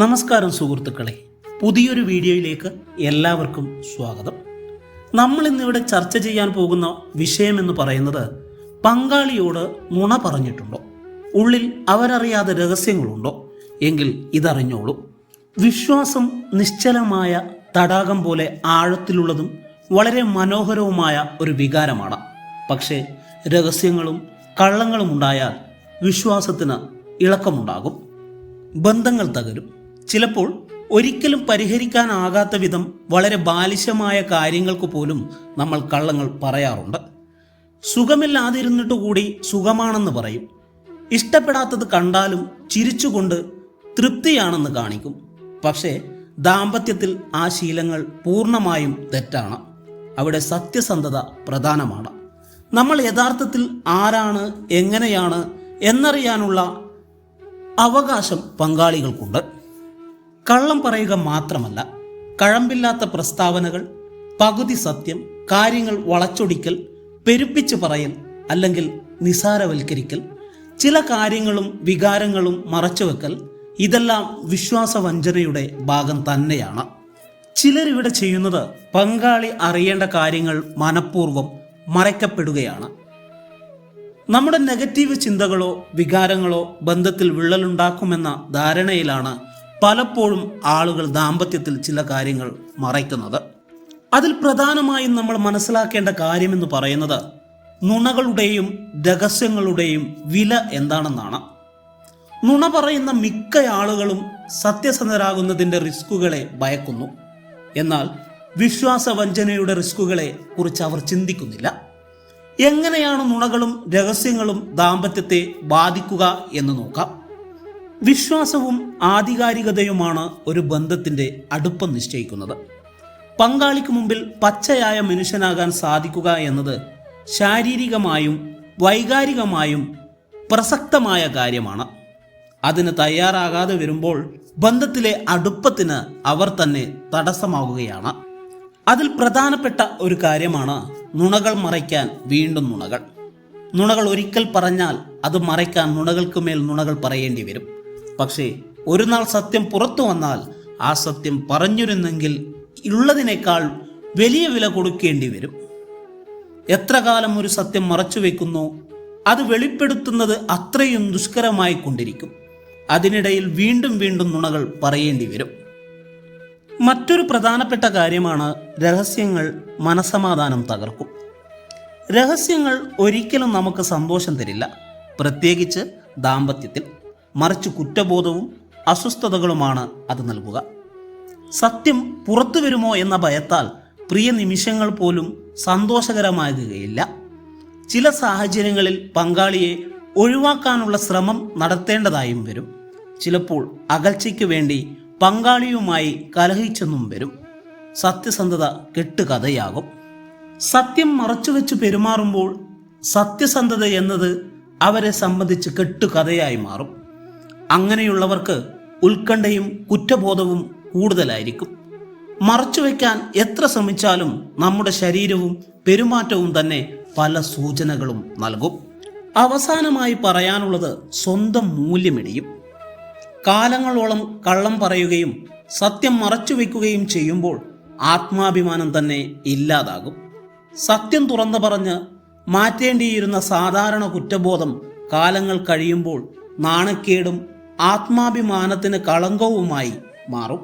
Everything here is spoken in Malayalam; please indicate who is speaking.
Speaker 1: നമസ്കാരം സുഹൃത്തുക്കളെ, പുതിയൊരു വീഡിയോയിലേക്ക് എല്ലാവർക്കും സ്വാഗതം. നമ്മൾ ഇന്നിവിടെ ചർച്ച ചെയ്യാൻ പോകുന്ന വിഷയമെന്ന് പറയുന്നത് പങ്കാളിയോട് നുണ പറഞ്ഞിട്ടുണ്ടോ, ഉള്ളിൽ അവരറിയാതെ രഹസ്യങ്ങളുണ്ടോ എങ്കിൽ ഇതറിഞ്ഞോളൂ. വിശ്വാസം നിശ്ചലമായ തടാകം പോലെ ആഴത്തിലുള്ളതും വളരെ മനോഹരവുമായ ഒരു വികാരമാണ്. പക്ഷേ രഹസ്യങ്ങളും കള്ളങ്ങളും ഉണ്ടായാൽ വിശ്വാസത്തിന് ഇളക്കമുണ്ടാകും, ബന്ധങ്ങൾ തകരും. ചിലപ്പോൾ ഒരിക്കലും പരിഹരിക്കാനാകാത്ത വിധം വളരെ ബാലിശമായ കാര്യങ്ങൾക്ക് പോലും നമ്മൾ കള്ളങ്ങൾ പറയാറുണ്ട്. സുഖമില്ലാതിരുന്നിട്ട് കൂടി സുഖമാണെന്ന് പറയും. ഇഷ്ടപ്പെടാത്തത് കണ്ടാലും ചിരിച്ചുകൊണ്ട് തൃപ്തിയാണെന്ന് കാണിക്കും. പക്ഷേ ദാമ്പത്യത്തിൽ ആ ശീലങ്ങൾ പൂർണ്ണമായും തെറ്റാണ്. അവിടെ സത്യസന്ധത പ്രധാനമാണ്. നമ്മൾ യഥാർത്ഥത്തിൽ ആരാണ്, എങ്ങനെയാണ് എന്നറിയാനുള്ള അവകാശം പങ്കാളികൾക്കുണ്ട്. കള്ളം പറയുക മാത്രമല്ല, കഴമ്പില്ലാത്ത പ്രസ്താവനകൾ, പകുതി സത്യം, കാര്യങ്ങൾ വളച്ചൊടിക്കൽ, പെരുപ്പിച്ച് പറയൽ അല്ലെങ്കിൽ നിസാരവൽക്കരിക്കൽ, ചില കാര്യങ്ങളും വികാരങ്ങളും മറച്ചുവെക്കൽ, ഇതെല്ലാം വിശ്വാസവഞ്ചനയുടെ ഭാഗം തന്നെയാണ്. ചിലരിവിടെ ചെയ്യുന്നത് പങ്കാളി അറിയേണ്ട കാര്യങ്ങൾ മനഃപൂർവ്വം മറയ്ക്കപ്പെടുകയാണ്. നമ്മുടെ നെഗറ്റീവ് ചിന്തകളോ വികാരങ്ങളോ ബന്ധത്തിൽ വിള്ളലുണ്ടാക്കുമെന്ന ധാരണയിലാണ് പലപ്പോഴും ആളുകൾ ദാമ്പത്യത്തിൽ ചില കാര്യങ്ങൾ മറയ്ക്കുന്നത്. അതിൽ പ്രധാനമായും നമ്മൾ മനസ്സിലാക്കേണ്ട കാര്യമെന്ന് പറയുന്നത് നുണകളുടെയും രഹസ്യങ്ങളുടെയും വില എന്താണെന്നാണ്. നുണ പറയുന്ന മിക്ക ആളുകളും സത്യസന്ധരാകുന്നതിൻ്റെ റിസ്കുകളെ ഭയക്കുന്നു. എന്നാൽ വിശ്വാസവഞ്ചനയുടെ റിസ്കുകളെ കുറിച്ച് അവർ ചിന്തിക്കുന്നില്ല. എങ്ങനെയാണ് നുണകളും രഹസ്യങ്ങളും ദാമ്പത്യത്തെ ബാധിക്കുക എന്ന് നോക്കാം. വിശ്വാസവും ആധികാരികതയുമാണ് ഒരു ബന്ധത്തിൻ്റെ അടുപ്പം നിശ്ചയിക്കുന്നത്. പങ്കാളിക്ക് മുമ്പിൽ പച്ചയായ മനുഷ്യനാകാൻ സാധിക്കുക എന്നത് ശാരീരികമായും വൈകാരികമായും പ്രസക്തമായ കാര്യമാണ്. അതിന് തയ്യാറാകാതെ വരുമ്പോൾ ബന്ധത്തിലെ അടുപ്പത്തിന് അവർ തന്നെ തടസ്സമാവുകയാണ്. അതിൽ പ്രധാനപ്പെട്ട ഒരു കാര്യമാണ് നുണകൾ മറയ്ക്കാൻ വീണ്ടും നുണകൾ. നുണകൾ ഒരിക്കൽ പറഞ്ഞാൽ അത് മറയ്ക്കാൻ നുണകൾക്ക് മേൽ നുണകൾ പറയേണ്ടി വരും. പക്ഷേ ഒരു നാൾ സത്യം പുറത്തു വന്നാൽ ആ സത്യം പറഞ്ഞിരുന്നെങ്കിൽ ഉള്ളതിനേക്കാൾ വലിയ വില കൊടുക്കേണ്ടി വരും. എത്ര കാലം ഒരു സത്യം മറച്ചു വെക്കുന്നു, അത് വെളിപ്പെടുത്തുന്നത് അത്രയും ദുഷ്കരമായി കൊണ്ടിരിക്കും. അതിനിടയിൽ വീണ്ടും വീണ്ടും നുണകൾ പറയേണ്ടി വരും. മറ്റൊരു പ്രധാനപ്പെട്ട കാര്യമാണ് രഹസ്യങ്ങൾ മനസമാധാനം തകർക്കും. രഹസ്യങ്ങൾ ഒരിക്കലും നമുക്ക് സന്തോഷം തരില്ല, പ്രത്യേകിച്ച് ദാമ്പത്യത്തിൽ. മറിച്ച് കുറ്റബോധവും അസ്വസ്ഥതകളുമാണ് അത് നൽകുക. സത്യം പുറത്തു വരുമോ എന്ന ഭയത്താൽ പ്രിയ നിമിഷങ്ങൾ പോലും സന്തോഷകരമാകുകയില്ല. ചില സാഹചര്യങ്ങളിൽ പങ്കാളിയെ ഒഴിവാക്കാനുള്ള ശ്രമം നടത്തേണ്ടതായും വരും. ചിലപ്പോൾ അകൽച്ചയ്ക്ക് വേണ്ടി പങ്കാളിയുമായി കലഹിച്ചെന്നും വരും. സത്യസന്ധത കെട്ടുകഥയാകും. സത്യം മറച്ചുവെച്ച് പെരുമാറുമ്പോൾ സത്യസന്ധത എന്നത് അവരെ സംബന്ധിച്ച് കെട്ടുകഥയായി മാറും. അങ്ങനെയുള്ളവർക്ക് ഉത്കണ്ഠയും കുറ്റബോധവും കൂടുതലായിരിക്കും. മറച്ചുവെക്കാൻ എത്ര ശ്രമിച്ചാലും നമ്മുടെ ശരീരവും പെരുമാറ്റവും തന്നെ പല സൂചനകളും നൽകും. അവസാനമായി പറയാനുള്ളത് സ്വന്തം മൂല്യമിടിയും. കാലങ്ങളോളം കള്ളം പറയുകയും സത്യം മറച്ചുവെക്കുകയും ചെയ്യുമ്പോൾ ആത്മാഭിമാനം തന്നെ ഇല്ലാതാകും. സത്യം തുറന്നു പറഞ്ഞ് മാറ്റേണ്ടിയിരുന്ന സാധാരണ കുറ്റബോധം കാലങ്ങൾ കഴിയുമ്പോൾ നാണക്കേടും ആത്മാഭിമാനത്തിന് കളങ്കവുമായി മാറും.